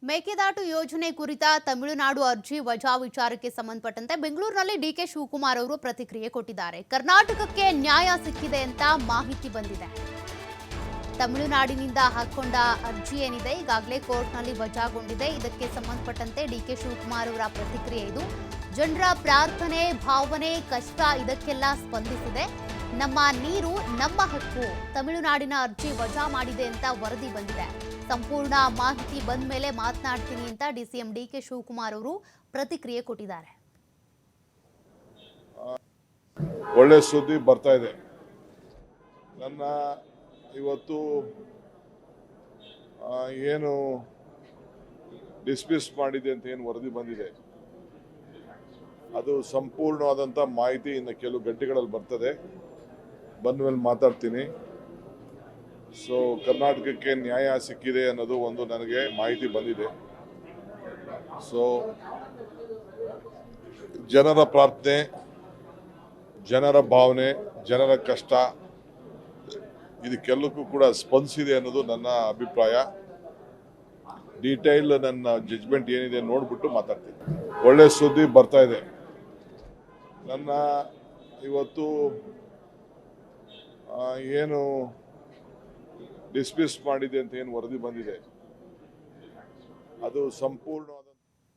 ಮೇಕೆದಾಟು ಯೋಜನೆ ಕುರಿತ ತಮಿಳುನಾಡು ಅರ್ಜಿ ವಜಾ ವಿಚಾರಕ್ಕೆ ಸಂಬಂಧಪಟ್ಟಂತೆ ಬೆಂಗಳೂರಿನಲ್ಲಿ ಡಿಕೆ ಶಿವಕುಮಾರ್ ಅವರು ಪ್ರತಿಕ್ರಿಯೆ ಕೊಟ್ಟಿದ್ದಾರೆ. ಕರ್ನಾಟಕಕ್ಕೆ ನ್ಯಾಯ ಸಿಕ್ಕಿದೆ ಅಂತ ಮಾಹಿತಿ ಬಂದಿದೆ. ತಮಿಳುನಾಡಿನಿಂದ ಹಾಕೊಂಡ ಅರ್ಜಿ ಏನಿದೆ ಈಗಾಗಲೇ ಕೋರ್ಟ್ನಲ್ಲಿ ವಜಾಗೊಂಡಿದೆ. ಇದಕ್ಕೆ ಸಂಬಂಧಪಟ್ಟಂತೆ ಡಿಕೆ ಶಿವಕುಮಾರ್ ಅವರ ಪ್ರತಿಕ್ರಿಯೆ ಇದು. ಜನರ ಪ್ರಾರ್ಥನೆ, ಭಾವನೆ, ಕಷ್ಟ ಇದಕ್ಕೆಲ್ಲ ಸ್ಪಂದಿಸಿದೆ. ನಮ್ಮ ನೀರು ನಮ್ಮ ಹಕ್ಕು. ತಮಿಳುನಾಡಿನ ಅರ್ಜಿ ವಜಾ ಮಾಡಿದೆ ಅಂತ ವರದಿ ಬಂದಿದೆ. ಸಂಪೂರ್ಣ ಮಾಹಿತಿ ಬಂದ ಮೇಲೆ ಮಾತನಾಡ್ತೀನಿ ಅಂತ ಡಿಸಿಎಂ ಡಿಕೆ ಶಿವಕುಮಾರ್ ಅವರು ಪ್ರತಿಕ್ರಿಯೆ ಕೊಟ್ಟಿದ್ದಾರೆ. ಒಳ್ಳೆ ಸುದ್ದಿ ಬರ್ತಾ ಇದೆ. ನನ್ನ ಇವತ್ತು ಏನು ಡಿಸ್ಮಿಸ್ ಮಾಡಿದೆ ಅಂತ ಏನು ವರದಿ ಬಂದಿದೆ ಅದು ಸಂಪೂರ್ಣವಾದಂಥ ಮಾಹಿತಿ ಇನ್ನು ಕೆಲವು ಗಂಟೆಗಳಲ್ಲಿ ಬರ್ತದೆ. ಬಂದ ಮೇಲೆ ಮಾತಾಡ್ತೀನಿ. ಸೊ ಕರ್ನಾಟಕಕ್ಕೆ ನ್ಯಾಯ ಸಿಕ್ಕಿದೆ ಅನ್ನೋದು ಒಂದು ನನಗೆ ಮಾಹಿತಿ ಬಂದಿದೆ. ಸೊ ಜನರ ಪ್ರಾರ್ಥನೆ, ಜನರ ಭಾವನೆ, ಜನರ ಕಷ್ಟ ಇದಕ್ಕೆಲ್ಲಕ್ಕೂ ಕೂಡ ಸ್ಪಂದಿಸಿದೆ ಅನ್ನೋದು ನನ್ನ ಅಭಿಪ್ರಾಯ. ಡೀಟೇಲ್ ನನ್ನ ಜಡ್ಜ್ಮೆಂಟ್ ಏನಿದೆ ನೋಡ್ಬಿಟ್ಟು ಮಾತಾಡ್ತೀನಿ. ಒಳ್ಳೆ ಸುದ್ದಿ ಬರ್ತಾ ಇದೆ. ನನ್ನ ಇವತ್ತು ಏನು ಡಿಸ್ಮಿಸ್ ಮಾಡಿದೆ ಅಂತ ಏನು ವರದಿ ಬಂದಿದೆ ಅದು ಸಂಪೂರ್ಣವಾದ